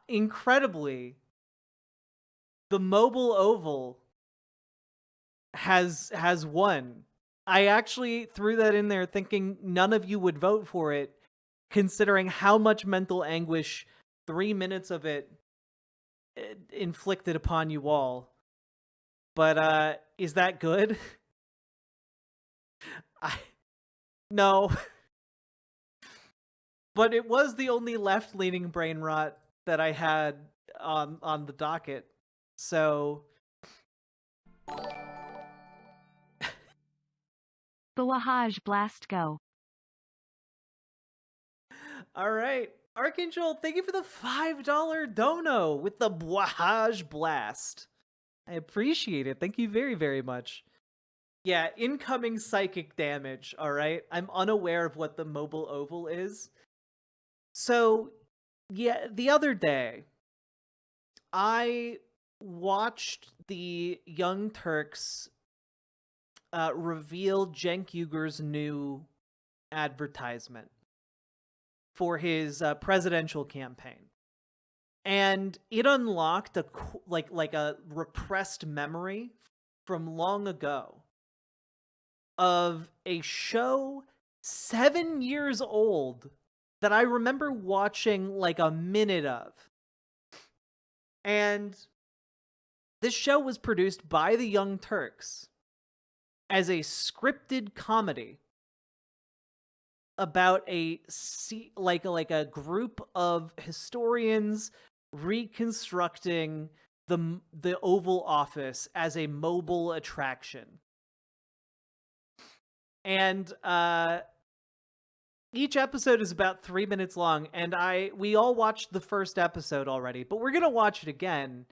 incredibly, the mobile oval has won. I actually threw that in there thinking none of you would vote for it, considering how much mental anguish 3 minutes of it inflicted upon you all. But is that good? No. But it was the only left-leaning brain rot that I had on the docket. So Bawahaj Blast Go. all right. Archangel, thank you for the $5 dono with the Bwahaj Blast. I appreciate it. Thank you very, very much. Yeah, incoming psychic damage, all right? I'm unaware of what the mobile oval is. So, yeah, the other day, I watched the Young Turks reveal Cenk Uyghur's new advertisement for his presidential campaign. And it unlocked a like a repressed memory from long ago of a show 7 years old that I remember watching like a minute of. And this show was produced by the Young Turks as a scripted comedy about a group of historians reconstructing the Oval Office as a mobile attraction. And each episode is about 3 minutes long, and we all watched the first episode already, but we're gonna watch it again.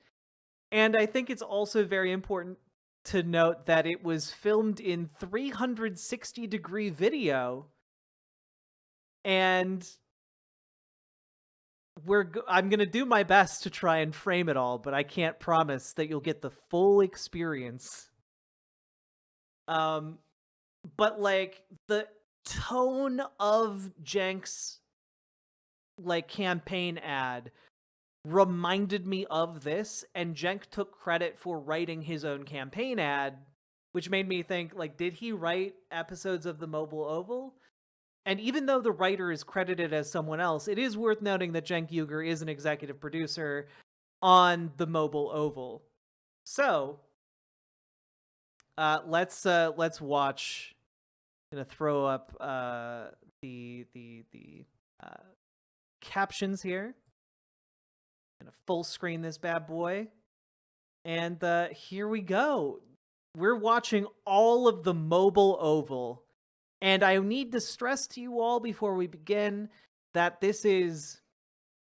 And I think it's also very important to note that it was filmed in 360-degree video, and I'm gonna do my best to try and frame it all, but I can't promise that you'll get the full experience. But like the tone of Cenk's like campaign ad reminded me of this, and Cenk took credit for writing his own campaign ad, which made me think, like, did he write episodes of the Mobile Oval? And even though the writer is credited as someone else, it is worth noting that Cenk Uyghur is an executive producer on the Mobile Oval. So, let's watch. I'm gonna throw up the captions here. I'm gonna full screen this bad boy, and here we go. We're watching all of the Mobile Oval. And I need to stress to you all before we begin that this is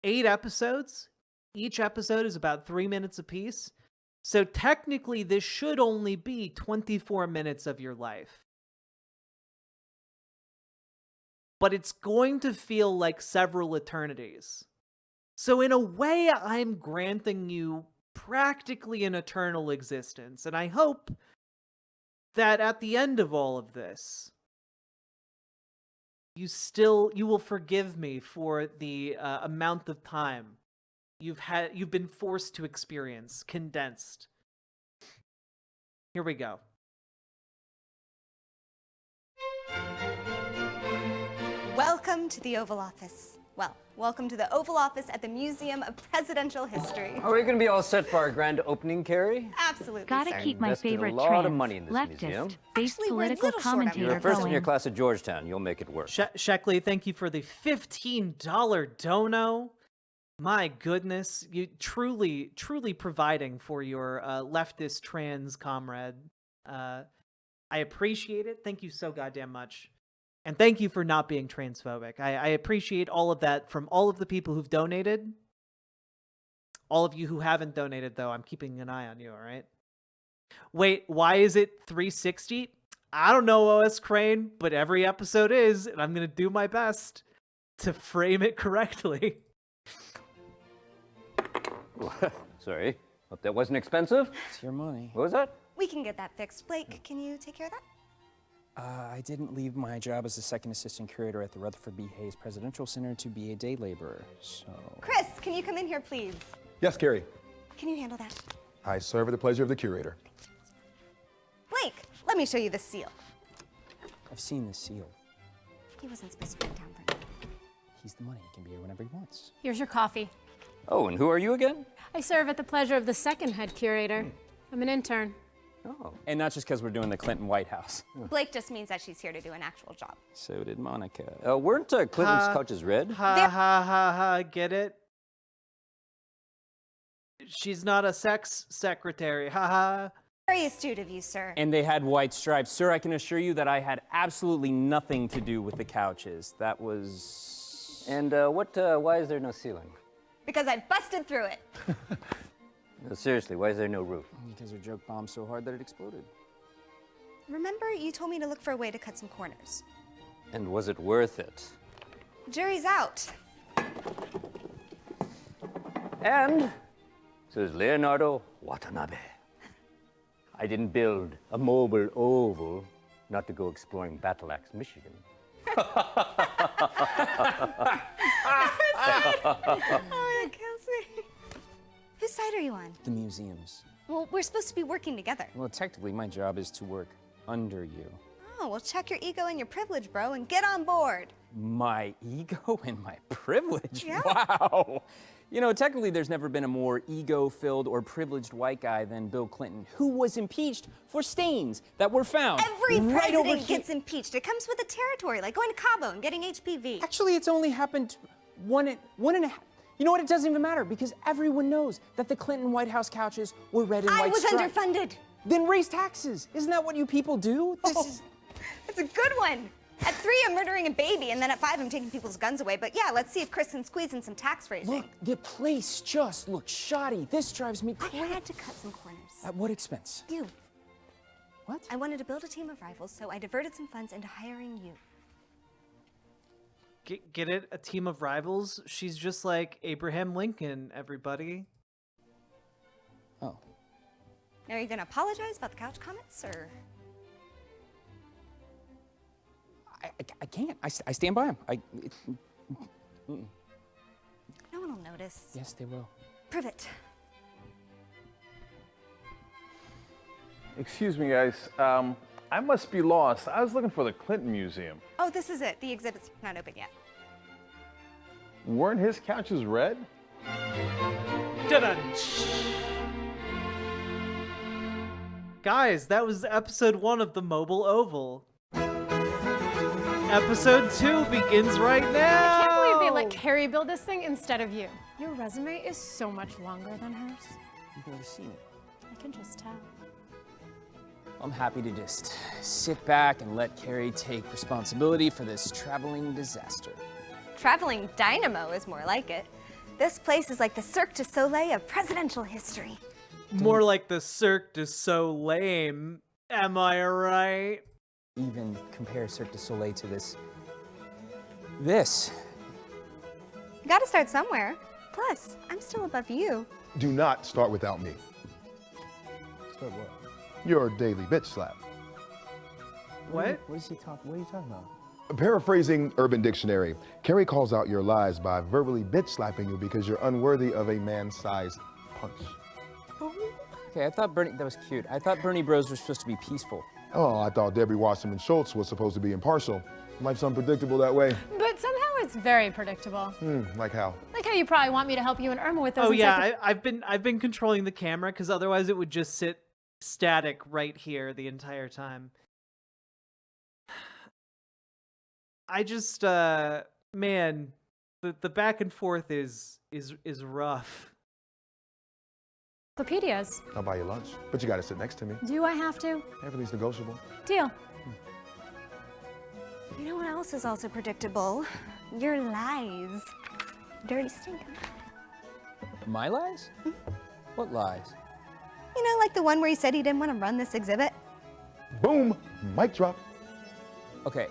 8 episodes. Each episode is about 3 minutes apiece. So technically, this should only be 24 minutes of your life. But it's going to feel like several eternities. So in a way, I'm granting you practically an eternal existence. And I hope that at the end of all of this, you will forgive me for the amount of time you've been forced to experience condensed. Here we go. Welcome to the Oval Office. Well, welcome to the Oval Office at the Museum of Presidential History. Are we going to be all set for our grand opening, Carrie? Absolutely, Gotta sir. keep my Invested favorite a lot of money in trans, this museum. leftist-based Actually, we're a political little short on commentator You're first in your going. class at Georgetown. You'll make it work. Sheckley, thank you for the $15 dono. My goodness, you truly providing for your leftist trans comrade. I appreciate it. Thank you so goddamn much. And thank you for not being transphobic. I appreciate all of that from all of the people who've donated. All of you who haven't donated, though, I'm keeping an eye on you, all right? Wait, why is it 360? I don't know, OS Crane, but every episode is, and I'm going to do my best to frame it correctly. Sorry. Hope that wasn't expensive. It's your money. What was that? We can get that fixed. Blake, can you take care of that? I didn't leave my job as a second assistant curator at the Rutherford B. Hayes Presidential Center to be a day laborer, so... Chris, can you come in here, please? Yes, Carrie. Can you handle that? I serve at the pleasure of the curator. Blake, let me show you the seal. I've seen the seal. He wasn't supposed to be down for me. He's the money. He can be here whenever he wants. Here's your coffee. Oh, and who are you again? I serve at the pleasure of the second head curator. I'm an intern. Oh. And not just because we're doing the Clinton White House. Blake just means that she's here to do an actual job. So did Monica. Weren't Clinton's couches red? Ha ha ha ha, get it? She's not a sex secretary, ha ha. Very astute of you, sir. And they had white stripes. Sir, I can assure you that I had absolutely nothing to do with the couches. That was... And why is there no ceiling? Because I busted through it. No, seriously, why is there no roof? Because her joke bombed so hard that it exploded. Remember, you told me to look for a way to cut some corners. And was it worth it? Jury's out. And, says Leonardo Watanabe, I didn't build a mobile oval not to go exploring Battle Axe, Michigan. Oh, that kills me. Whose side are you on? The museums. Well, we're supposed to be working together. Well, technically, my job is to work under you. Oh, well, check your ego and your privilege, bro, and get on board. My ego and my privilege? Yeah. Wow! You know, technically, there's never been a more ego-filled or privileged white guy than Bill Clinton, who was impeached for stains that were found Every right over president here. gets impeached. It comes with the territory, like going to Cabo and getting HPV. Actually, it's only happened one and a half. You know what? It doesn't even matter because everyone knows that the Clinton White House couches were red and I white was striped. underfunded. Then raise taxes. Isn't that what you people do? This is... That's a good one. At 3, I'm murdering a baby, and then at 5, I'm taking people's guns away. But yeah, let's see if Chris can squeeze in some tax raising. Look, the place just looks shoddy. This drives me I crazy. had to cut some corners. At what expense? You. What? I wanted to build a team of rivals, so I diverted some funds into hiring you. Get it? A team of rivals? She's just like Abraham Lincoln, everybody. Oh. Now, are you gonna apologize about the couch comments, or? I can't. I stand by him. No one will notice. Yes, they will. Prove it. Excuse me, guys. I must be lost. I was looking for the Clinton Museum. Oh, this is it. The exhibit's not open yet. Weren't his couches red? Dun-dun. Guys, that was episode 1 of the Mobile Oval. Episode 2 begins right now! I can't believe they let Carrie build this thing instead of you. Your resume is so much longer than hers. You've never seen it. I can just tell. I'm happy to just sit back and let Carrie take responsibility for this traveling disaster. Traveling dynamo is more like it. This place is like the Cirque du Soleil of presidential history. More like the Cirque du Soleil, am I right? Even compare Cirque du Soleil to this. You gotta start somewhere. Plus, I'm still above you. Do not start without me. Start what? Your daily bitch slap. What? What are you talking about? Paraphrasing Urban Dictionary, Carrie calls out your lies by verbally bitch slapping you because you're unworthy of a man-sized punch. Okay, I thought that was cute. I thought Bernie Bros were supposed to be peaceful. Oh, I thought Debbie Wasserman Schultz was supposed to be impartial. Life's unpredictable that way. But somehow it's very predictable. Like how? Like how you probably want me to help you and Irma with those. Oh yeah, I've been controlling the camera because otherwise it would just sit static right here the entire time. I just man, the back and forth is rough. Encyclopedias. I'll buy you lunch, but you gotta sit next to me. Do I have to? Everything's negotiable. Deal. You know what else is also predictable? Your lies. Dirty stinker. My lies? What lies? You know, like the one where he said he didn't want to run this exhibit? Boom! Mic drop. Okay.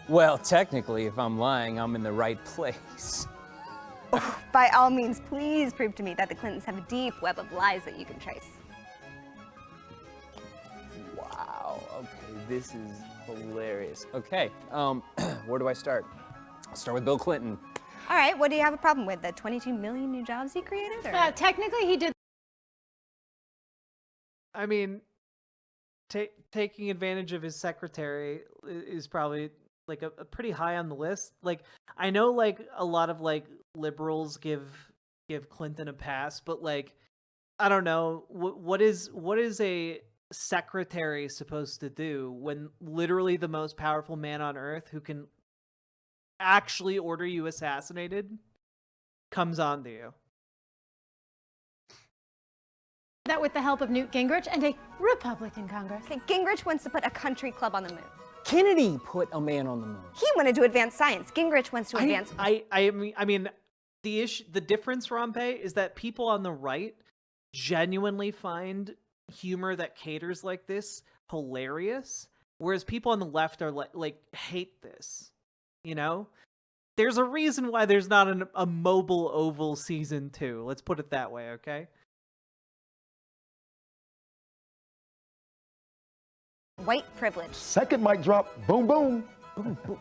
Well, technically, if I'm lying, I'm in the right place. By all means, please prove to me that the Clintons have a deep web of lies that you can trace. Wow. Okay, this is hilarious. Okay, where do I start? I'll start with Bill Clinton. All right, what do you have a problem with? The 22 million new jobs he created? Or? Technically, he did. I mean, taking advantage of his secretary is probably like a pretty high on the list. Like, I know like a lot of like liberals give Clinton a pass, but like, I don't know what is a secretary supposed to do when literally the most powerful man on earth who can actually order you assassinated comes on to you. That with the help of Newt Gingrich and a Republican Congress. Okay, Gingrich wants to put a country club on the moon. Kennedy put a man on the moon. He wanted to advance science. Gingrich wants to advance. I mean, the difference, Rampe, is that people on the right genuinely find humor that caters like this hilarious, whereas people on the left are like hate this. You know, there's a reason why there's not a mobile Oval season 2. Let's put it that way, okay? White privilege. Second mic drop. Boom, boom. Boom, boom.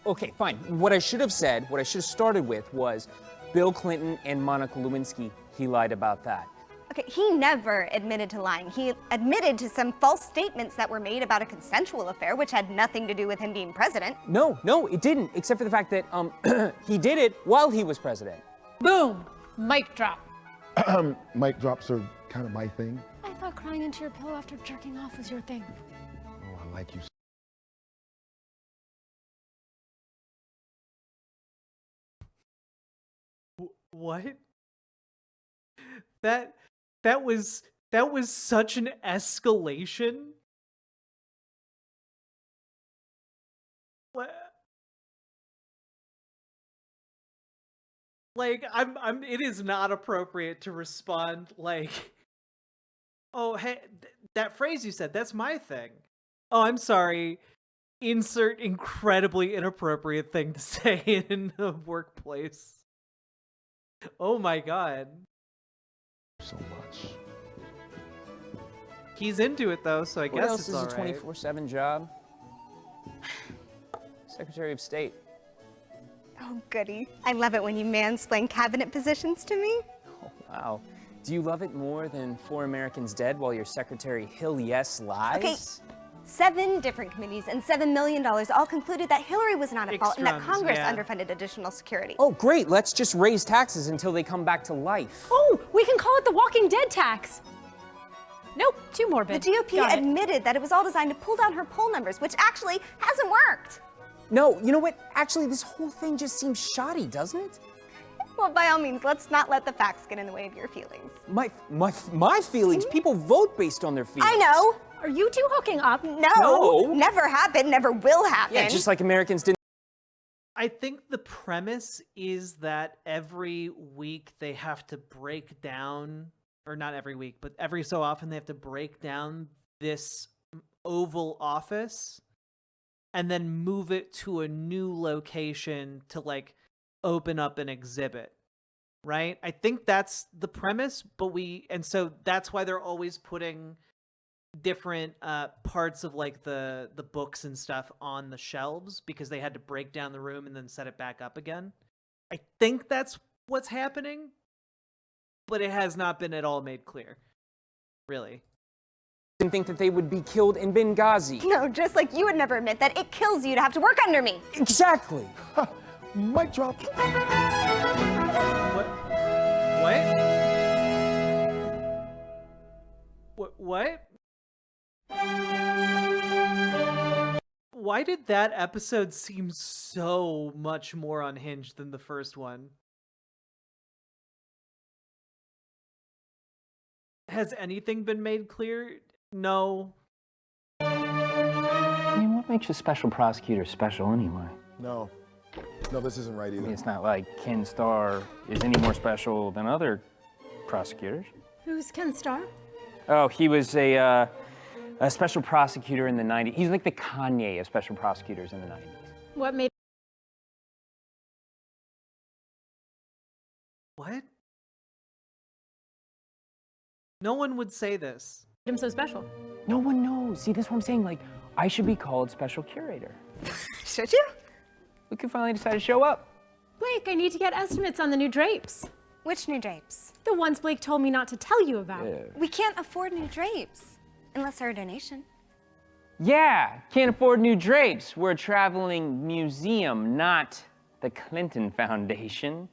Okay, fine. What I should have started with was Bill Clinton and Monica Lewinsky. He lied about that. Okay, he never admitted to lying. He admitted to some false statements that were made about a consensual affair, which had nothing to do with him being president. No, it didn't, except for the fact that he did it while he was president. Boom. Mic drop. Mic drops are kind of my thing. I thought crying into your pillow after jerking off was your thing. Oh, I like you. What? That was such an escalation. What? Like, it is not appropriate to respond like, oh, hey, that phrase you said, that's my thing. Oh, I'm sorry. Insert incredibly inappropriate thing to say in the workplace. Oh my god. So much. He's into it though, so I What guess else it's is all a right. 24/7 job? Secretary of State. Oh, goody. I love it when you mansplain cabinet positions to me. Oh, wow. Do you love it more than 4 Americans dead while your secretary Hill Yes lies? Okay. 7 different committees and $7 million all concluded that Hillary was not at fault and that Extrums, Congress yeah. underfunded additional security. Oh, great. Let's just raise taxes until they come back to life. Oh, we can call it the Walking Dead tax. Nope, too The morbid. GOP Got it. admitted that it was all designed to pull down her poll numbers, which actually hasn't worked. No, you know what? Actually, this whole thing just seems shoddy, doesn't it? Well, by all means, let's not let the facts get in the way of your feelings. My feelings? People vote based on their feelings. I know. Are you two hooking up? No. Never happened, never will happen. Yeah, just like Americans didn't. I think the premise is that every week they have to break down, or not every week, but every so often they have to break down this Oval Office and then move it to a new location to like open up an exhibit, right? I think that's the premise, and so that's why they're always putting different parts of like the books and stuff on the shelves because they had to break down the room and then set it back up again. I think that's what's happening, but it has not been at all made clear, really. Didn't think that they would be killed in Benghazi. No, just like you would never admit that it kills you to have to work under me. Exactly. Mic drop. What? What? Why did that episode seem so much more unhinged than the first one? Has anything been made clear? No. I mean, what makes a special prosecutor special anyway? No, this isn't right I either. mean, it's not like Ken Starr is any more special than other prosecutors. Who's Ken Starr? Oh, he was a special prosecutor in the 90s. He's like the Kanye of special prosecutors in the 90s. What made What? No one would say this. him so special? No one knows. No, see, this is what I'm saying. Like, I should be called special curator. Should you? We could finally decide to show up. Blake, I need to get estimates on the new drapes. Which new drapes? The ones Blake told me not to tell you about. We can't afford new drapes. Unless they're a donation. Yeah, can't afford new drapes. We're a traveling museum, not the Clinton Foundation.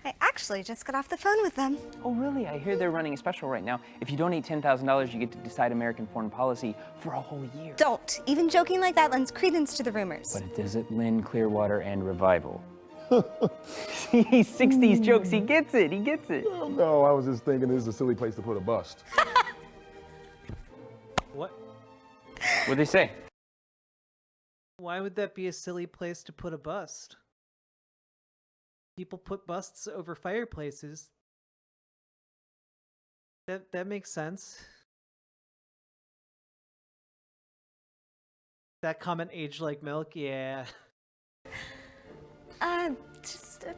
I actually just got off the phone with them. Oh, really? I hear they're running a special right now. If you donate $10,000, you get to decide American foreign policy for a whole year. Don't. Even joking like that lends credence to the rumors. But it doesn't lend Clearwater and revival. See, 60s jokes, he gets it, he gets it. Oh, no, I was just thinking this is a silly place to put a bust. What? What'd they say? Why would that be a silly place to put a bust? People put busts over fireplaces. That makes sense. That comment, aged like milk, yeah. Just a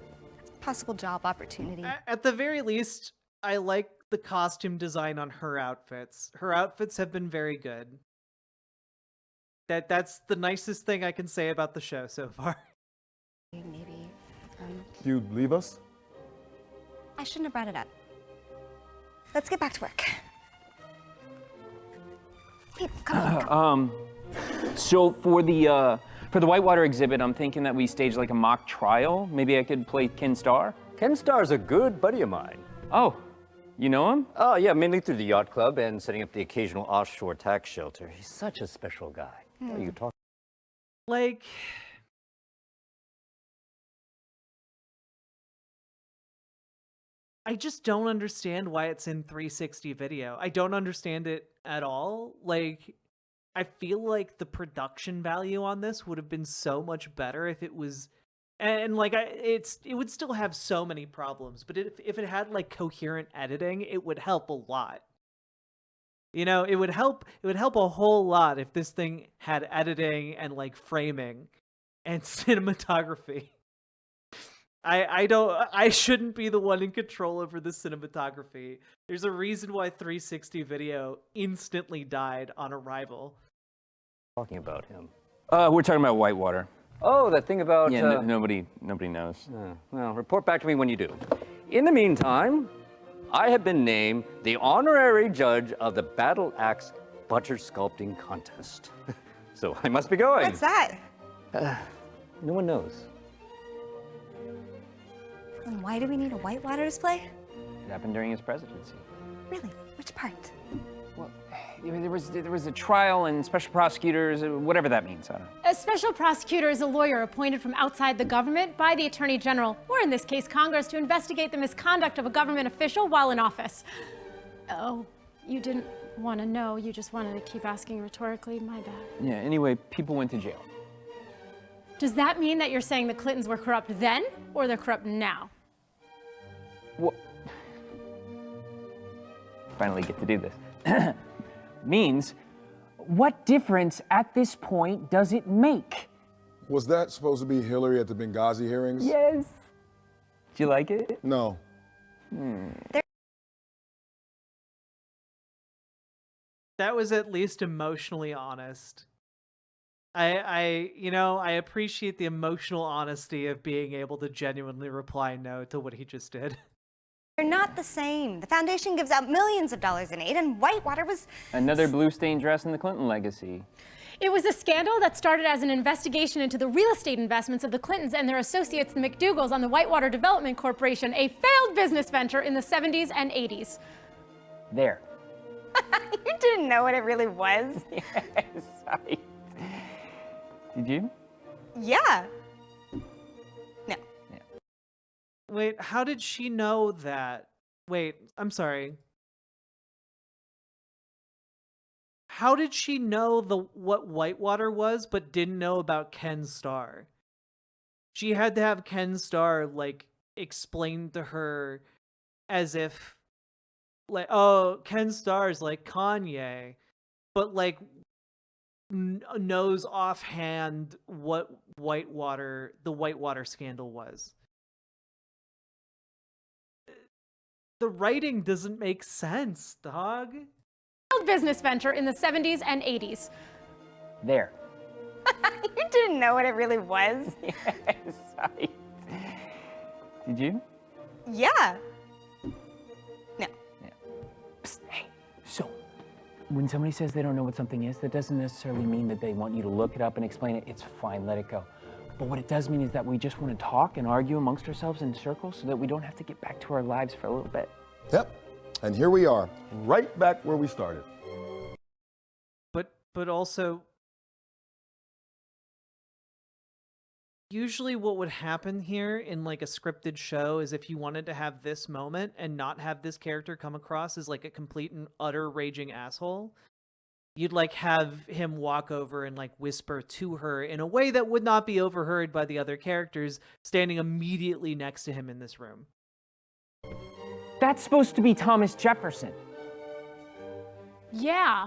possible job opportunity. At the very least, I like the costume design on her outfits. Her outfits have been very good. That's the nicest thing I can say about the show so far. Maybe. You'd leave us? I shouldn't have brought it up. Let's get back to work. Pete, come on. So for the Whitewater exhibit, I'm thinking that we stage like a mock trial. Maybe I could play Ken Starr. Ken Starr's a good buddy of mine. Oh, you know him? Oh, yeah, mainly through the yacht club and setting up the occasional offshore tax shelter. He's such a special guy. What are you talking? Like, I just don't understand why it's in 360 video. I don't understand it at all. Like, I feel like the production value on this would have been so much better if it was, and like it would still have so many problems, but if it had like coherent editing, it would help a lot. You know, it would help a whole lot if this thing had editing and like framing and cinematography. I shouldn't be the one in control over the cinematography. There's a reason why 360 video instantly died on arrival. Talking about him. We're talking about Whitewater. Oh, that thing about... Yeah, nobody knows. Well, report back to me when you do. In the meantime, I have been named the honorary judge of the Battle Axe Butter Sculpting Contest. So I must be going. What's that? No one knows. And why do we need a Whitewater display? It happened during his presidency. Really? Which part? Well, there was a trial and special prosecutors, whatever that means. I don't know. A special prosecutor is a lawyer appointed from outside the government by the Attorney General, or in this case, Congress, to investigate the misconduct of a government official while in office. Oh, you didn't want to know. You just wanted to keep asking rhetorically. My bad. Yeah, anyway, people went to jail. Does that mean that you're saying the Clintons were corrupt then, or they're corrupt now? What? Finally get to do this. Means, what difference at this point does it make? Was that supposed to be Hillary at the Benghazi hearings? Yes. Do you like it? No. That was at least emotionally honest. I appreciate the emotional honesty of being able to genuinely reply no to what he just did. They're not the same. The foundation gives out millions of dollars in aid, and Whitewater was... Another blue stained dress in the Clinton legacy. It was a scandal that started as an investigation into the real estate investments of the Clintons and their associates, the McDougalls, on the Whitewater Development Corporation, a failed business venture in the 70s and 80s. There. You didn't know what it really was? Yes, Did you? Yeah. No. Wait, how did she know that? Wait, I'm sorry. How did she know what Whitewater was, but didn't know about Ken Starr? She had to have Ken Starr, like, explain to her as if, like, oh, Ken Starr's like Kanye, but, like, knows offhand what the Whitewater scandal was. The writing doesn't make sense, dog. business venture in the 70s and 80s. There. You didn't know what it really was. Yes, Did you? Yeah. No. Psst, hey, so when somebody says they don't know what something is, that doesn't necessarily mean that they want you to look it up and explain it. It's fine, let it go. But what it does mean is that we just want to talk and argue amongst ourselves in circles so that we don't have to get back to our lives for a little bit. Yep. And here we are, right back where we started. But also, usually what would happen here in like a scripted show is if you wanted to have this moment and not have this character come across as like a complete and utter raging asshole, you'd like have him walk over and like whisper to her in a way that would not be overheard by the other characters standing immediately next to him in this room. That's supposed to be Thomas Jefferson. Yeah.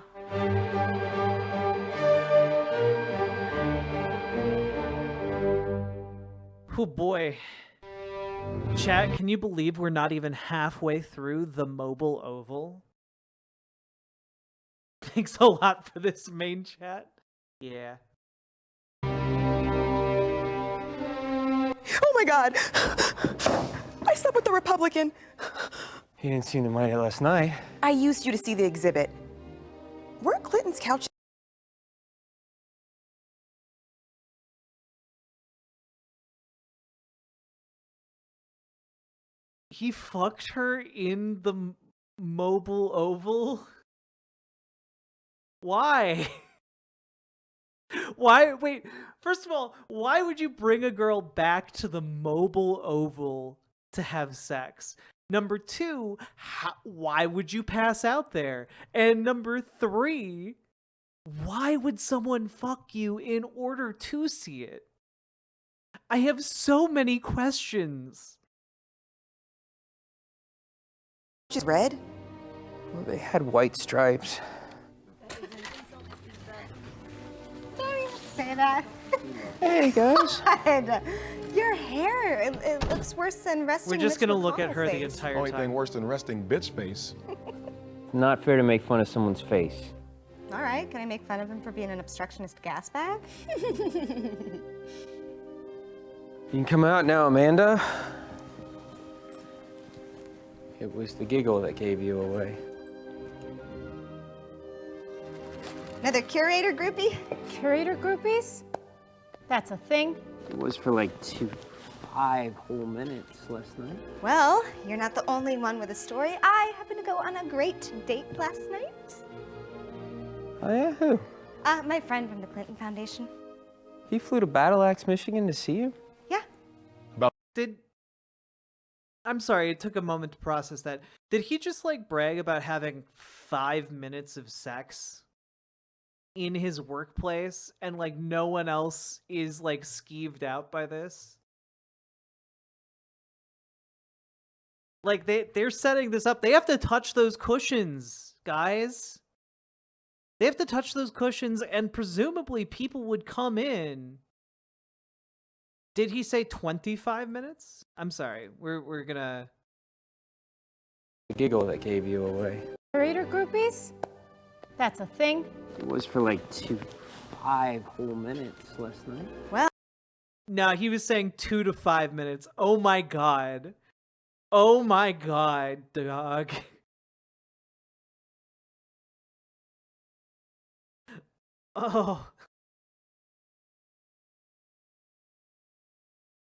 Oh boy. Chat, can you believe we're not even halfway through the mobile oval? Thanks a lot for this main chat. Yeah. Oh my God! I slept with a Republican. He didn't seem to mind it last night. I used you to see the exhibit. We're at Clinton's couch. He fucked her in the mobile oval? Why? Why? Wait, first of all, why would you bring a girl back to the mobile oval to have sex? Number two, why would you pass out there? And number three, why would someone fuck you in order to see it? I have so many questions. She's red. Well, they had white stripes. Don't even say that. Hey, guys. God, your hair, it looks worse than resting We're just Mitch gonna look at McConnell her the face. entire Only time. thing worse than resting bitch face. Not fair to make fun of someone's face. All right, can I make fun of him for being an obstructionist gas bag? You can come out now, Amanda. It was the giggle that gave you away. Another curator groupie? Curator groupies? That's a thing. It was for like 5 whole minutes last night. Well, you're not the only one with a story. I happened to go on a great date last night. Oh yeah, who? My friend from the Clinton Foundation. He flew to Battle Axe, Michigan to see you? Yeah. I'm sorry, it took a moment to process that. Did he just like brag about having 5 minutes of sex in his workplace and like no one else is like skeeved out by this? Like they're setting this up. They have to touch those cushions, guys. They have to touch those cushions and presumably people would come in. Did he say 25 minutes? I'm sorry. We're gonna... The giggle that gave you away. Curator groupies? That's a thing. It was for like 5 whole minutes last night. Well, No, he was saying 2 to 5 minutes. Oh my god. Oh my god, dog. Oh.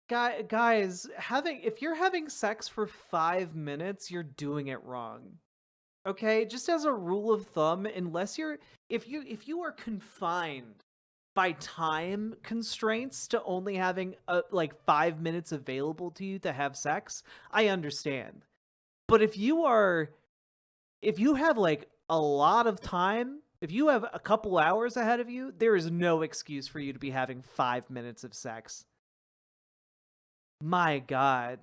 Guys, if you're having sex for 5 minutes, you're doing it wrong. Okay? Just as a rule of thumb, if you are confined by time constraints to only having like 5 minutes available to you to have sex, I understand. But if you have like a lot of time, if you have a couple hours ahead of you, there is no excuse for you to be having 5 minutes of sex. My god.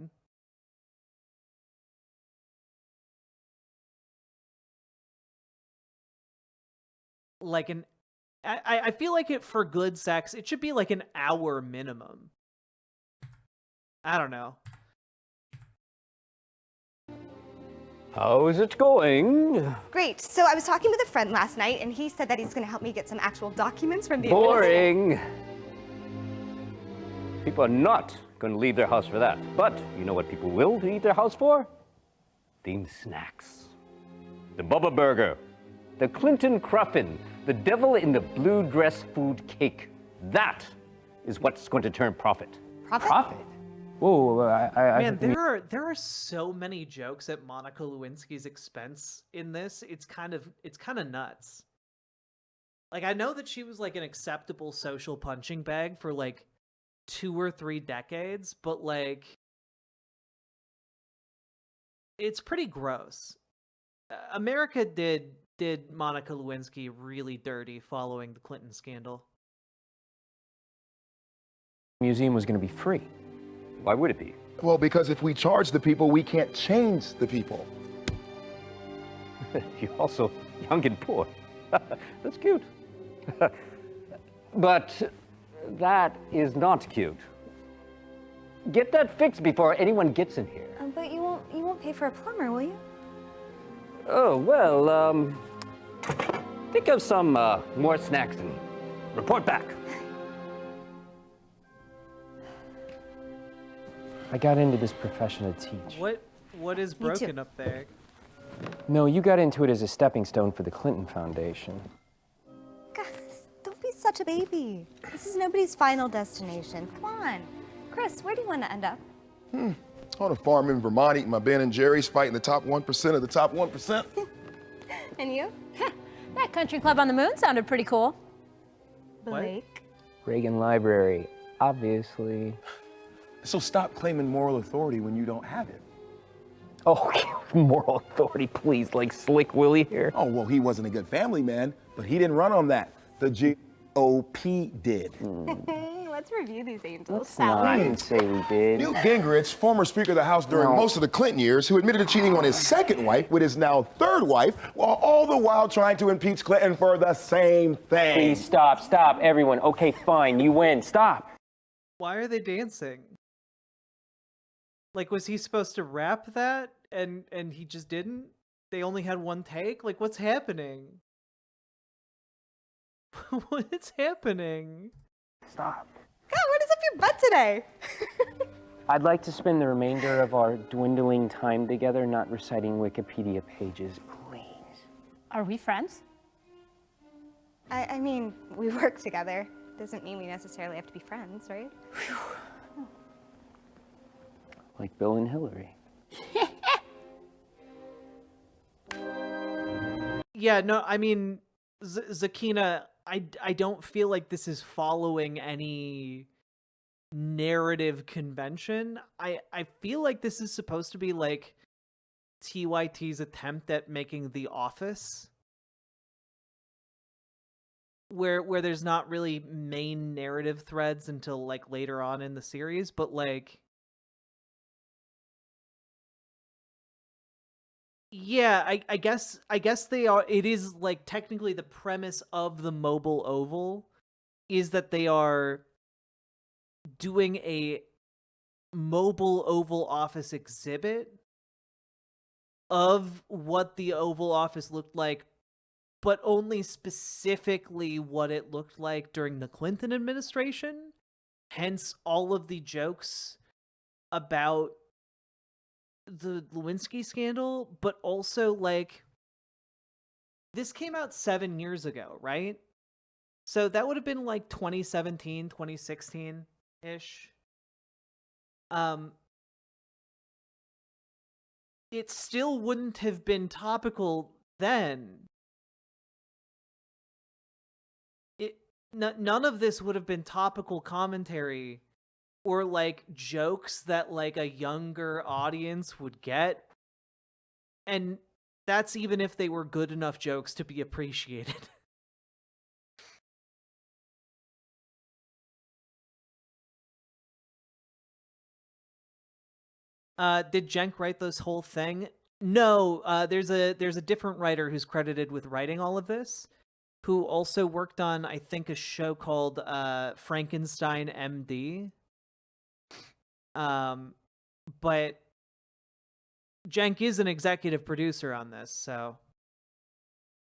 Like I feel like it for good sex, it should be like an hour minimum. I don't know. How is it going? Great. So I was talking with a friend last night, and he said that he's going to help me get some actual documents from the Boring. People are not going to leave their house for that. But you know what people will leave their house for? Themed snacks. The Bubba Burger, the Clinton Cruffin, the devil in the blue dress food cake. That is what's going to turn profit. Profit? Whoa, Man, there are so many jokes at Monica Lewinsky's expense in this. It's kind of nuts. Like, I know that she was like an acceptable social punching bag for like 2 or 3 decades, but like it's pretty gross. America did Monica Lewinsky really dirty following the Clinton scandal. museum was going to be free. Why would it be? Well, because if we charge the people, we can't change the people. You're also young and poor. That's cute. But that is not cute. Get that fixed before anyone gets in here. But you won't pay for a plumber, will you? Oh, well, think of some more snacks and report back. I got into this profession to teach. What is broken up there? No, you got into it as a stepping stone for the Clinton Foundation. God, don't be such a baby. This is nobody's final destination. Come on. Chris, where do you want to end up? On a farm in Vermont, eating my Ben & Jerry's, fighting the top 1% of the top 1%. And you? That country club on the moon sounded pretty cool. Blake? Reagan Library, obviously. So stop claiming moral authority when you don't have it. Oh, moral authority, please, like Slick Willie here. Oh, well, he wasn't a good family man, but he didn't run on that. The GOP did. Let's review these angels. Let's not say we did. Newt Gingrich, former Speaker of the House during most of the Clinton years, who admitted to cheating on his second wife with his now third wife, while all the while trying to impeach Clinton for the same thing. Please stop, everyone. Okay, fine, you win. Stop. Why are they dancing? Like, was he supposed to rap that and he just didn't? They only had one take? Like, what's happening? What's happening? Stop. God, what is up your butt today? I'd like to spend the remainder of our dwindling time together not reciting Wikipedia pages, please. Are we friends? I mean, we work together. Doesn't mean we necessarily have to be friends, right? Like Bill and Hillary. Yeah, no, I mean, Zakina, I don't feel like this is following any narrative convention. I feel like this is supposed to be like TYT's attempt at making The Office, where there's not really main narrative threads until like later on in the series, but like, yeah, I guess they are. It is like technically the premise of the Mobile Oval is that they are doing a Mobile Oval Office exhibit of what the Oval Office looked like, but only specifically what it looked like during the Clinton administration. Hence all of the jokes about the Lewinsky scandal, but also like this came out 7 years ago, right? So that would have been like 2017, 2016-ish. It still wouldn't have been topical then. None of this would have been topical commentary or like jokes that like a younger audience would get. And that's even if they were good enough jokes to be appreciated. Did Jenk write this whole thing? No, there's a different writer who's credited with writing all of this, who also worked on, I think, a show called Frankenstein MD. But Cenk is an executive producer on this, so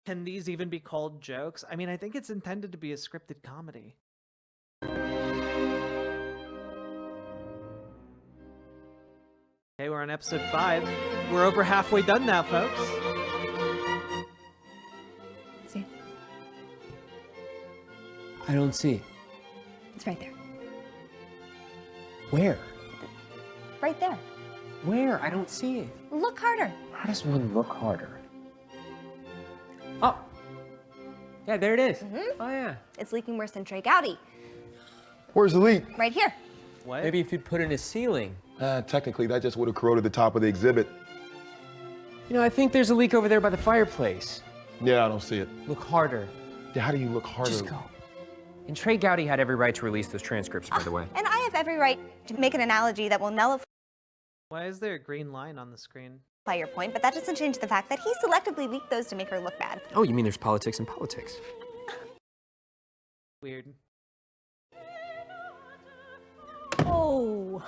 can these even be called jokes? I mean, I think it's intended to be a scripted comedy. Okay, we're on episode 5. We're over halfway done now, folks. See? I don't see. It's right there. Where? Right there. Where? I don't see it. Look harder. How does one look harder? Oh. Yeah, there it is. Mm-hmm. Oh, yeah. It's leaking worse than Trey Gowdy. Where's the leak? Right here. What? Maybe if you'd put in a ceiling. Technically, that just would have corroded the top of the exhibit. You know, I think there's a leak over there by the fireplace. Yeah, I don't see it. Look harder. Yeah, how do you look harder? Just go. And Trey Gowdy had every right to release those transcripts, by the way. And I have every right to make an analogy that will nullify Why is there a green line on the screen? your point, but that doesn't change the fact that he selectively leaked those to make her look bad. Oh, you mean there's politics in politics? Weird. Oh,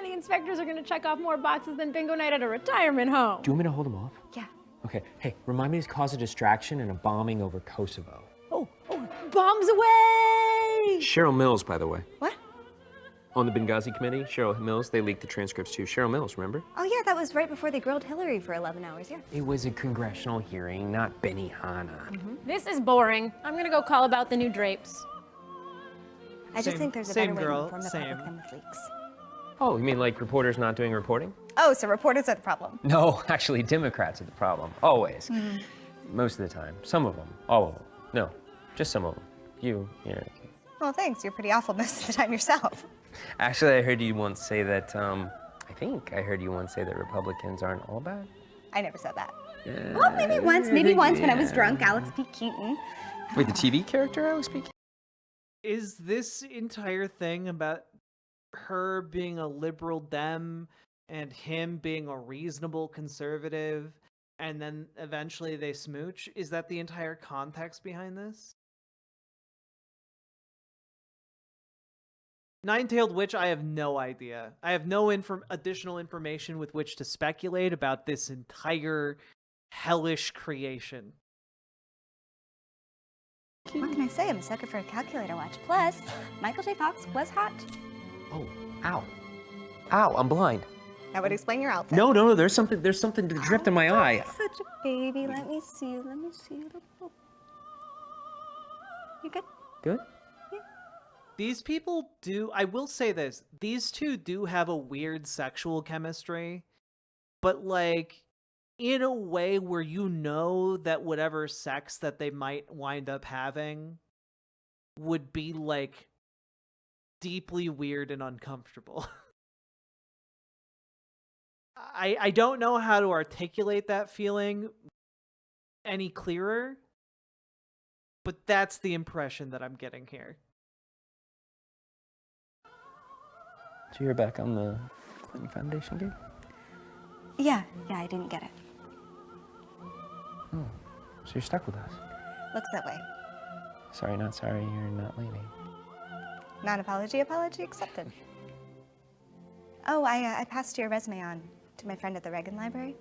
the inspectors are going to check off more boxes than bingo night at a retirement home. Do you want me to hold him off? Yeah. Okay, hey, remind me to cause a distraction and a bombing over Kosovo. Oh, bombs away! Cheryl Mills, by the way. What? On the Benghazi committee, Cheryl Mills, they leaked the transcripts too. Cheryl Mills, remember? Oh yeah, that was right before they grilled Hillary for 11 hours, yeah. It was a congressional hearing, not Benihana. This is boring. I'm going to go call about the new drapes. I just Same- think there's a same better way girl, to inform the same. public than with leaks. Oh, you mean like reporters not doing reporting? Oh, so reporters are the problem. No, actually, Democrats are the problem. Always. Most of the time. Some of them. All of them. No, just some of them. Yeah. Well, thanks. You're pretty awful most of the time yourself. Actually, I heard you once say that, I think I heard you once say that Republicans aren't all bad. I never said that. Yeah. Well, maybe once when I was drunk, Alex P. Keaton. Wait, the TV character I was speaking? Is this entire thing about her being a liberal Dem and him being a reasonable conservative, and then eventually they smooch? Is that the entire context behind this? Nine-tailed witch, I have no idea. I have no additional information with which to speculate about this entire hellish creation. What can I say? I'm a sucker for a calculator watch. Plus, Michael J. Fox was hot. Oh, ow. Ow, I'm blind. That would explain your outfit. No, there's something that dripped in my eye. Such a baby. Let me see you. You good? Good? These people do, I will say this, these two do have a weird sexual chemistry, but like in a way where you know that whatever sex that they might wind up having would be like deeply weird and uncomfortable. I don't know how to articulate that feeling any clearer, but that's the impression that I'm getting here. So you're back on the Clinton Foundation gig? Yeah, I didn't get it. Oh, so you're stuck with us. Looks that way. Sorry, not sorry, you're not leaving. Non-apology, apology accepted. Oh, I passed your resume on to my friend at the Reagan Library.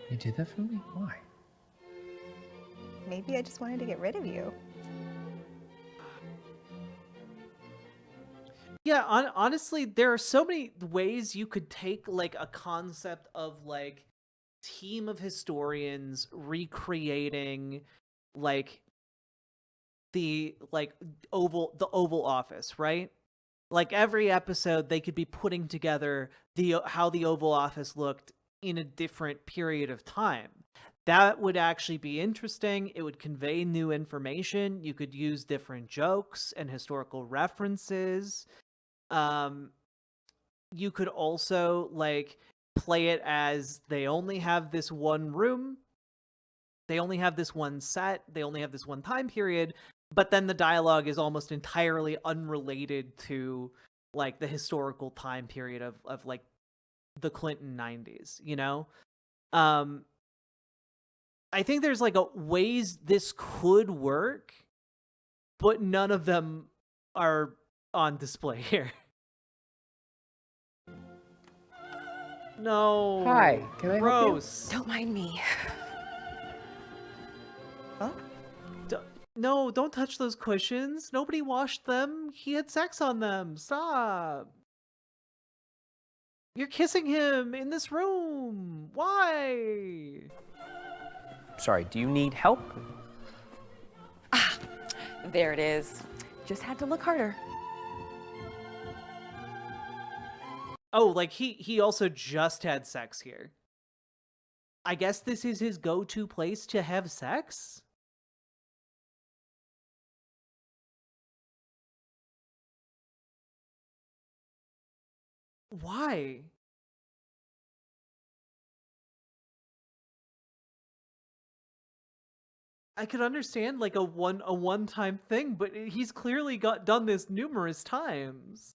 You did that for me? Why? Maybe I just wanted to get rid of you. Yeah, honestly, there are so many ways you could take like a concept of like team of historians recreating like the Oval Office, right? Like every episode they could be putting together how the Oval Office looked in a different period of time. That would actually be interesting. It would convey new information. You could use different jokes and historical references. You could also like play it as they only have this one room, they only have this one set, they only have this one time period, but then the dialogue is almost entirely unrelated to like the historical time period of like the Clinton 90s, you know? I think there's like ways this could work, but none of them are on display here. No. Hi, can I help you? Gross. Don't mind me. Huh? No, don't touch those cushions. Nobody washed them. He had sex on them. Stop. You're kissing him in this room. Why? Sorry, do you need help? There it is. Just had to look harder. Oh, like he also just had sex here. I guess this is his go-to place to have sex? Why? I could understand like a one-time thing, but he's clearly done this numerous times.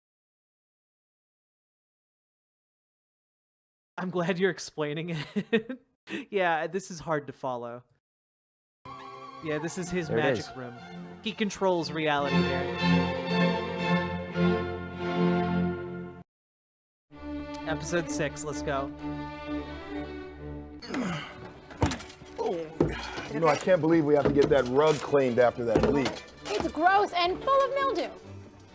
I'm glad you're explaining it. Yeah, this is hard to follow. Yeah, this is his There it magic is. room. He controls reality here. Episode 6, let's go. You know, I can't believe we have to get that rug cleaned after that leak. It's gross and full of mildew.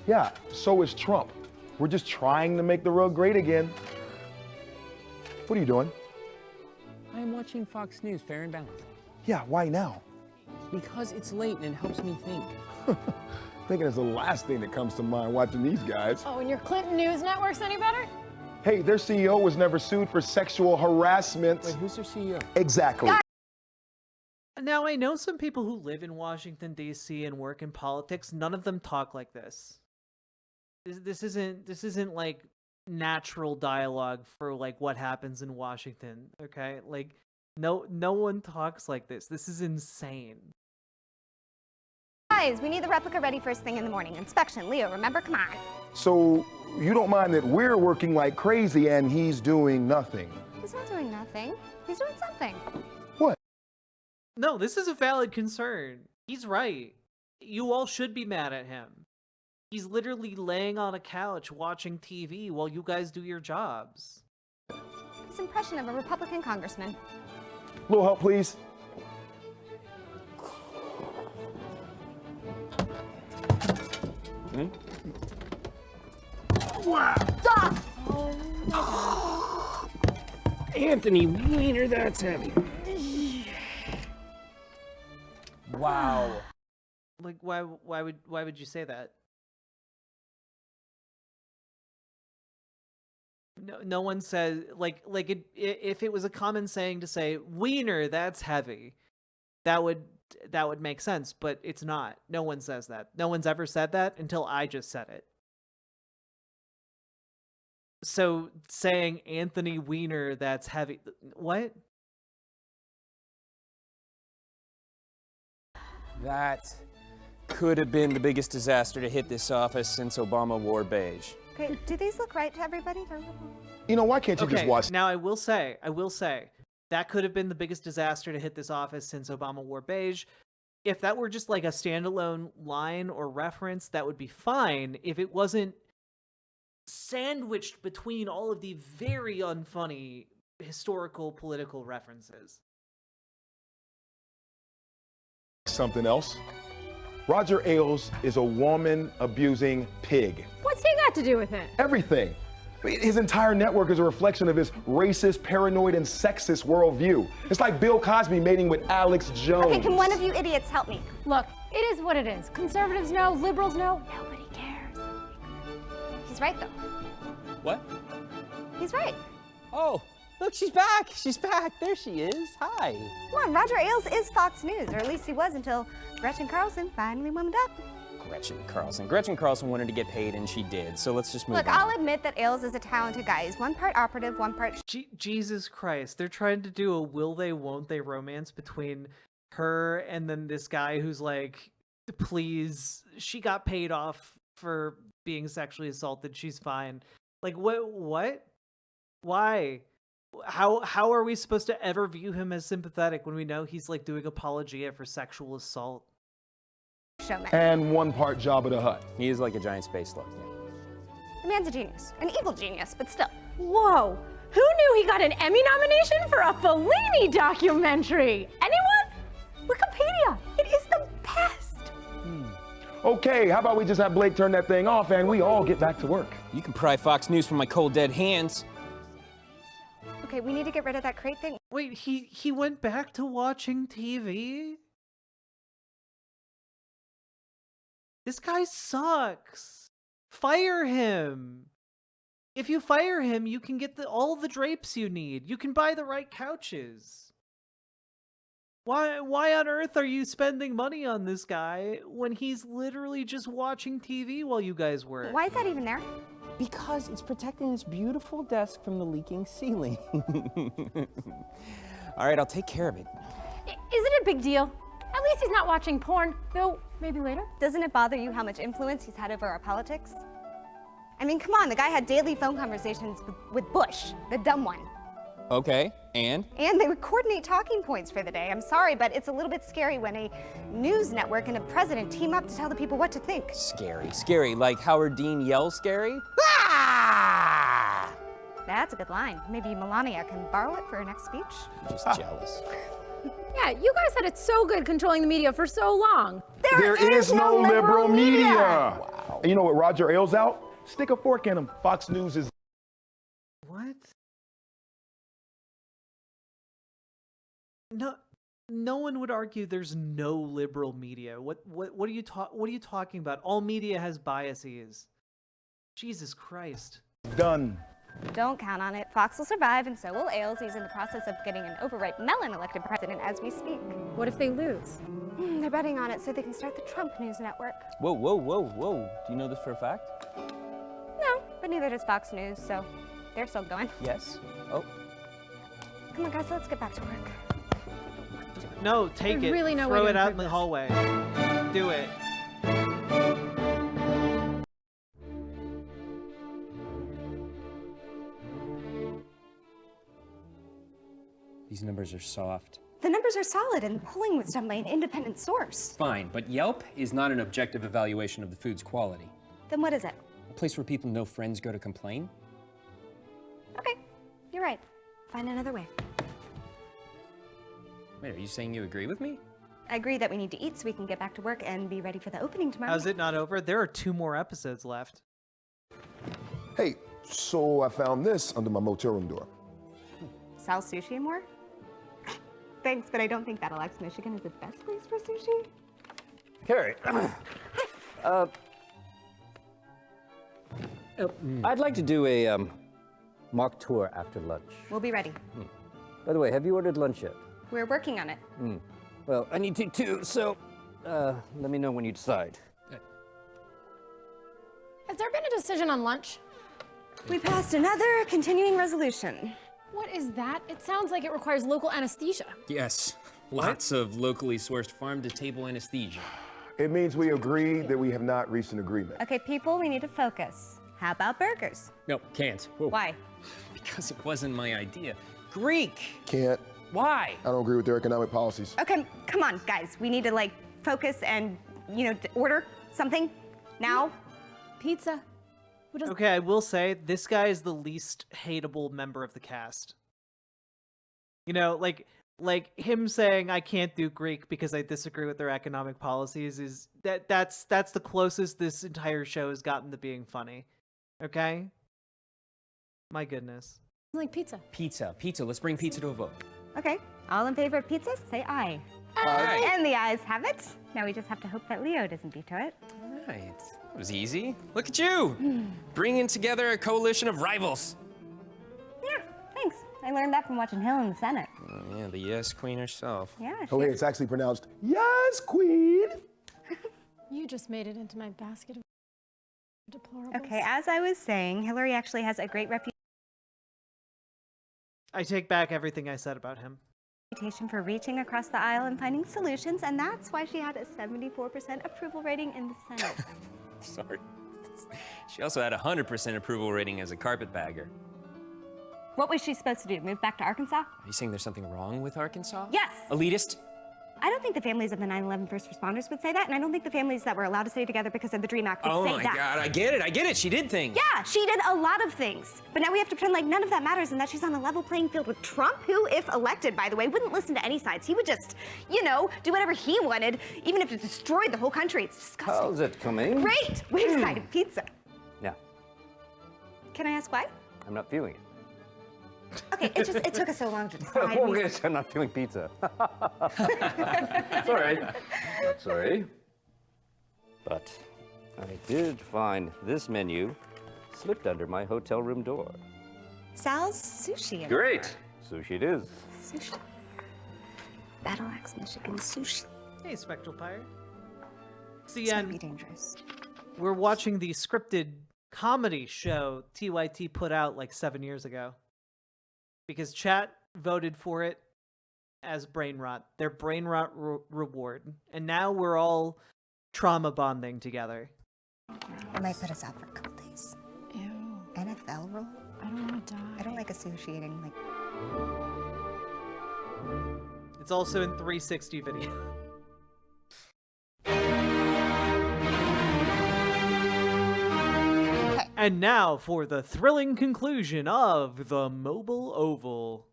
Yeah, so is Trump. We're just trying to make the rug great again. What are you doing? I am watching Fox News, Fair and Balanced. Yeah, why now? Because it's late and it helps me think. Thinking is the last thing that comes to mind watching these guys. Oh, and your Clinton News Network's any better? Hey, their CEO was never sued for sexual harassment. Wait, who's their CEO? Exactly. Now, I know some people who live in Washington, D.C. and work in politics. None of them talk like this. This isn't like natural dialogue for like what happens in Washington, okay? Like no one talks like this. This is insane. Guys, we need the replica ready first thing in the morning. Inspection, Leo, remember? Come on. So you don't mind that we're working like crazy and he's doing nothing? He's not doing nothing. He's doing something. What? No, this is a valid concern. He's right. You all should be mad at him. He's literally laying on a couch watching TV while you guys do your jobs. His impression of a Republican congressman. A little help, please. Anthony Weiner, that's heavy. Wow. Like why would you say that? No one says if it was a common saying to say wiener, that's heavy, that would make sense, but it's not. No one says that. No one's ever said that until I just said it. So saying Anthony Weiner, that's heavy, what? That could have been the biggest disaster to hit this office since Obama wore beige. Okay, do these look right to everybody? You know, why can't you just watch? Now I will say, that could have been the biggest disaster to hit this office since Obama wore beige. If that were just like a standalone line or reference, that would be fine. If it wasn't sandwiched between all of the very unfunny historical political references. Something else. Roger Ailes is a woman-abusing pig. What's he got to do with it? Everything. I mean, his entire network is a reflection of his racist, paranoid, and sexist worldview. It's like Bill Cosby mating with Alex Jones. Okay, can one of you idiots help me? Look, it is what it is. Conservatives know, liberals know, nobody cares. He's right, though. What? He's right. Oh, look, she's back. She's back. There she is. Hi. Come on, Roger Ailes is Fox News, or at least he was until Gretchen Carlson finally wound up. Gretchen Carlson. Gretchen Carlson wanted to get paid, and she did. So let's just move Look, on. I'll admit that Ailes is a talented guy. He's one part operative, one part... Jesus Christ. They're trying to do a will they, won't they romance between her and then this guy who's like, please, she got paid off for being sexually assaulted. She's fine. Like, what? Why? How are we supposed to ever view him as sympathetic when we know he's like doing apologia for sexual assault? Showman. And one part Jabba the Hutt. He is like a giant space slug. The man's a genius. An evil genius, but still. Whoa! Who knew he got an Emmy nomination for a Fellini documentary. Anyone? Wikipedia. It is the best. Okay, how about we just have Blake turn that thing off and we all get back to work? You can pry Fox News from my cold, dead hands. Okay, we need to get rid of that crate thing. Wait, he went back to watching TV? This guy sucks. Fire him. If you fire him, you can get all the drapes you need. You can buy the right couches. Why on earth are you spending money on this guy when he's literally just watching TV while you guys work? Why is that even there? Because it's protecting this beautiful desk from the leaking ceiling. All right, I'll take care of it. Is it a big deal? At least he's not watching porn, though maybe later. Doesn't it bother you how much influence he's had over our politics? I mean, come on, the guy had daily phone conversations with Bush, the dumb one. Okay, and? And they would coordinate talking points for the day. I'm sorry, but it's a little bit scary when a news network and a president team up to tell the people what to think. Scary. Scary, like Howard Dean yells scary? Ah! That's a good line. Maybe Melania can borrow it for her next speech. I'm just jealous. Yeah, you guys had it so good controlling the media for so long. There is no liberal media. Wow. And you know what, Roger Ailes out? Stick a fork in him. Fox News is... What? No one would argue there's no liberal media. What are you talking about? All media has biases. Jesus Christ. Done. Don't count on it. Fox will survive, and so will Ailes. He's in the process of getting an overripe melon elected president as we speak. What if they lose? They're betting on it so they can start the Trump News Network. Whoa, whoa, whoa, whoa. Do you know this for a fact? No, but neither does Fox News, so they're still going. Yes. Oh. Come on, guys, let's get back to work. No, take There's it. really no way Throw to it out in improve the this. hallway. Do it. These numbers are soft. The numbers are solid, and the polling was done by an independent source. Fine, but Yelp is not an objective evaluation of the food's quality. Then what is it? A place where people know friends go to complain? Okay, you're right. Find another way. Wait, are you saying you agree with me? I agree that we need to eat so we can get back to work and be ready for the opening tomorrow. How's it not over? There are 2 more episodes left. Hey, so I found this under my motel room door. Sell sushi and more? Thanks, but I don't think Battle Axe, Michigan is the best place for sushi. Carrie. I'd like to do a mock tour after lunch. We'll be ready. By the way, have you ordered lunch yet? We're working on it. Well, I need to too, so let me know when you decide. Has there been a decision on lunch? We passed another continuing resolution. What is that? It sounds like it requires local anesthesia. Yes. Lots of locally sourced farm-to-table anesthesia. It means we agree that we have not reached an agreement. Okay, people, we need to focus. How about burgers? No, can't. Whoa. Why? Because it wasn't my idea. Greek! Can't. Why? I don't agree with their economic policies. Okay, come on, guys. We need to, like, focus and, order something now. Pizza. Who does Okay, I will say, this guy is the least hateable member of the cast. You know, like him saying I can't do Greek because I disagree with their economic policies is that's the closest this entire show has gotten to being funny. Okay? My goodness. like pizza? Pizza. Let's bring pizza to a vote. Okay, all in favor of pizza, say aye. Aye. And the ayes have it. Now we just have to hope that Leo doesn't veto it. All right. It was easy. Look at you, bringing together a coalition of rivals. Yeah, thanks. I learned that from watching Hill in the Senate. Oh, yeah, the yes queen herself. Yeah. Oh, hey, it's actually pronounced yes, queen. You just made it into my basket of deplorables. Okay, as I was saying, Hillary actually has a great I take back everything I said about him. reputation for reaching across the aisle and finding solutions, and that's why she had a 74% approval rating in the Senate. Sorry. She also had a 100% approval rating as a carpetbagger. What was she supposed to do? Move back to Arkansas? Are you saying there's something wrong with Arkansas? Yes! Elitist? I don't think the families of the 9/11 first responders would say that, and I don't think the families that were allowed to stay together because of the DREAM Act would Oh say my that. God, I get it. She did things. Yeah, she did a lot of things. But now we have to pretend like none of that matters and that she's on a level playing field with Trump, who, if elected, by the way, wouldn't listen to any sides. He would just, you know, do whatever he wanted, even if it destroyed the whole country. It's disgusting. How's it coming? Great! We're excited. Pizza. Yeah, Can I ask why? I'm not feeling it. Okay, it took us so long to decide. Okay, I'm not feeling pizza. Sorry. Sorry. But I did find this menu slipped under my hotel room door. Sal's Sushi. Great. Sushi it is. Sushi. Battle Axe, Michigan sushi. Hey, Spectral Pyre. This See, might be dangerous. we're watching the scripted comedy show TYT put out like 7 years ago. Because chat voted for it as brain rot, their brain rot reward. And now we're all trauma bonding together. It might put us out for a couple days. Ew. NFL roll? I don't want to die. I don't like associating, like... It's also in 360 video. And now for the thrilling conclusion of the Mobile Oval.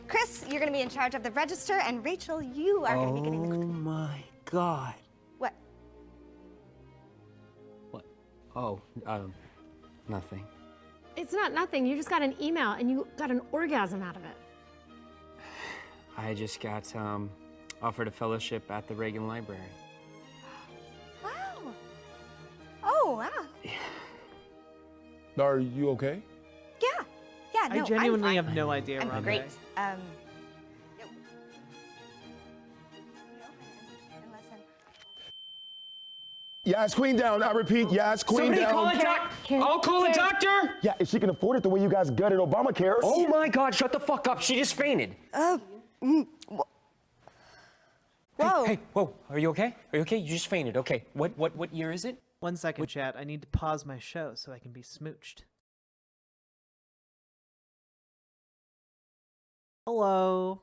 Chris, you're gonna be in charge of the register, and Rachel, you are gonna be getting the... Oh my God. What? What? Oh, nothing. It's not nothing. You just got an email and you got an orgasm out of it. I just got offered a fellowship at the Reagan Library. Wow. Oh, wow. Are you okay? Yeah. Yeah, no, I genuinely I'm have no idea fine. where I'm I'm great. going. Yes, Queen down. I repeat, yes, Queen Somebody down. call a doctor. I'll call a doctor. Yeah, if she can afford it the way you guys gutted Obamacare. Oh my God, shut the fuck up. She just fainted. Whoa. Hey, whoa, are you okay? Are you okay? You just fainted. Okay, what year is it? 1 second, chat. I need to pause my show so I can be smooched. Hello.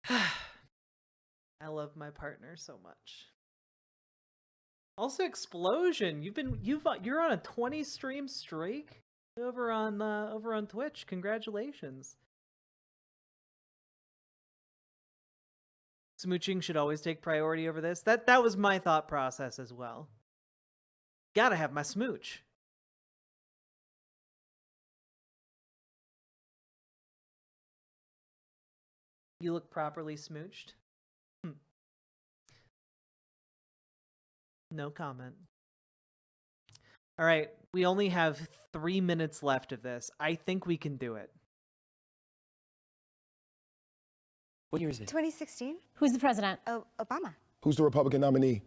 I love my partner so much. Also, Explosion. You're on a 20 stream streak over on Twitch. Congratulations. Smooching should always take priority over this. That was my thought process as well. Gotta have my smooch. You look properly smooched. No comment. All right, we only have 3 minutes left of this. I think we can do it. What year is it? 2016? Who's the president? Oh, Obama. Who's the Republican nominee?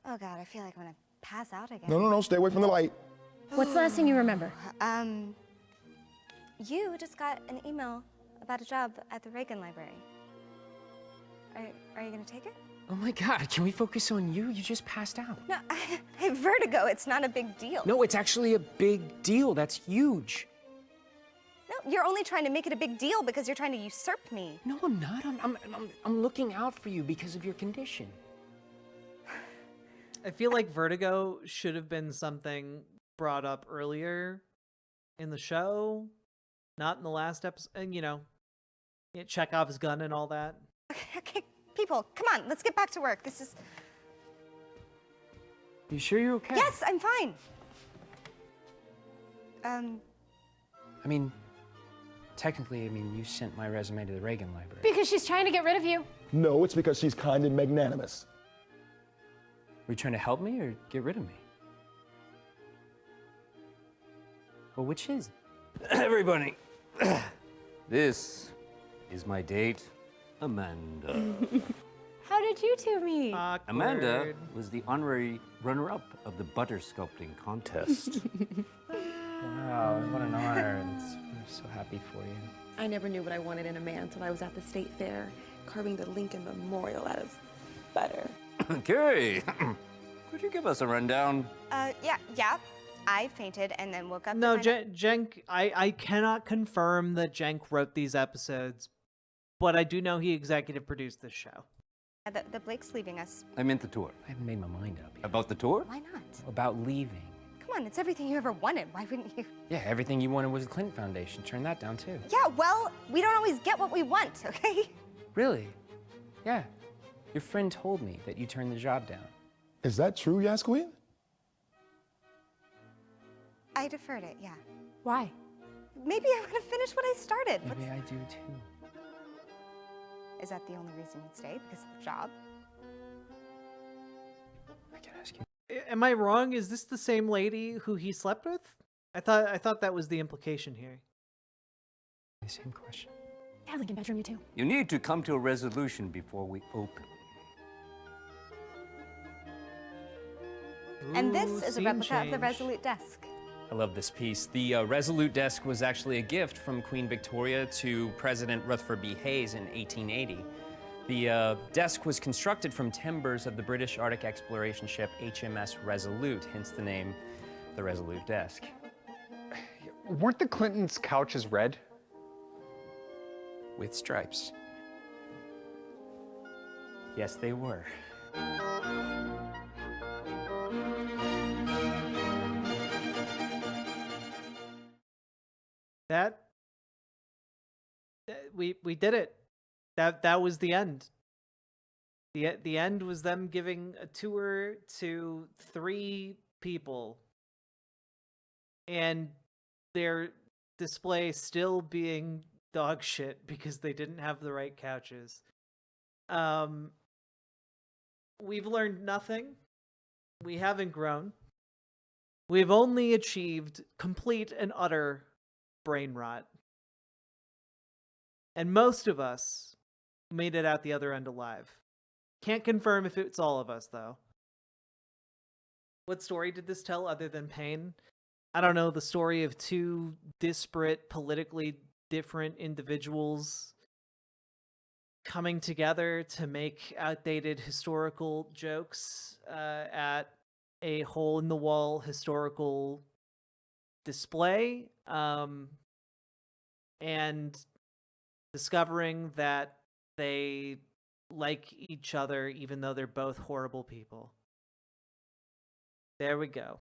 Oh, God, I feel like I'm gonna pass out again. No, stay away from the light. What's the last thing you remember? You just got an email about a job at the Reagan Library. Are you gonna take it? Oh my God, can we focus on you? You just passed out. No, I have vertigo. It's not a big deal. No, it's actually a big deal. That's huge. No, you're only trying to make it a big deal because you're trying to usurp me. No, I'm not. I'm looking out for you because of your condition. I feel like vertigo should have been something brought up earlier in the show, not in the last episode. And, you know, Chekhov's gun and all that. Okay, people, come on, let's get back to work. This is... You sure you're okay? Yes, I'm fine. I mean, technically, you sent my resume to the Reagan Library. Because she's trying to get rid of you. No, it's because she's kind and magnanimous. Were you trying to help me or get rid of me? Well, which is it? Everybody, this is my date, Amanda. How did you two meet? Amanda was the honorary runner-up of the butter sculpting contest. Wow, what an honor. I'm so happy for you. I never knew what I wanted in a man until I was at the state fair, carving the Lincoln Memorial out of butter. Okay, could you give us a rundown? Yeah. I fainted and then woke up. No, to find out- Jenk, I cannot confirm that Jenk wrote these episodes, but I do know he executive produced this show. The Blake's leaving us. I meant the tour. I haven't made my mind up yet. About the tour? Why not? About leaving. Come on, it's everything you ever wanted. Why wouldn't you? Yeah, everything you wanted was the Clinton Foundation. Turn that down too. Yeah, well, we don't always get what we want, okay? Really? Yeah. Your friend told me that you turned the job down. Is that true, Yas Queen? I deferred it, yeah. Why? Maybe I would have finished what I started. Maybe I do too. Is that the only reason you'd stay? Because of the job? I can ask you. Am I wrong? Is this the same lady who he slept with? I thought that was the implication here. The same question. Yeah, Lincoln bedroom, you too. You need to come to a resolution before we open. And this Ooh, is a scene replica of the change. Resolute desk. I love this piece. The Resolute desk was actually a gift from Queen Victoria to President Rutherford B. Hayes in 1880. The desk was constructed from timbers of the British Arctic exploration ship HMS Resolute, hence the name, the Resolute desk. Weren't the Clintons' couches red? With stripes. Yes, they were. That we did it. That was the end. The end was them giving a tour to 3 people, and their display still being dog shit because they didn't have the right couches. We've learned nothing. We haven't grown. We've only achieved complete and utter brain rot. And most of us made it out the other end alive. Can't confirm if it's all of us, though. What story did this tell other than pain? I don't know, the story of 2 disparate, politically different individuals coming together to make outdated historical jokes at a hole-in-the-wall historical display, and discovering that they like each other even though they're both horrible people. There we go.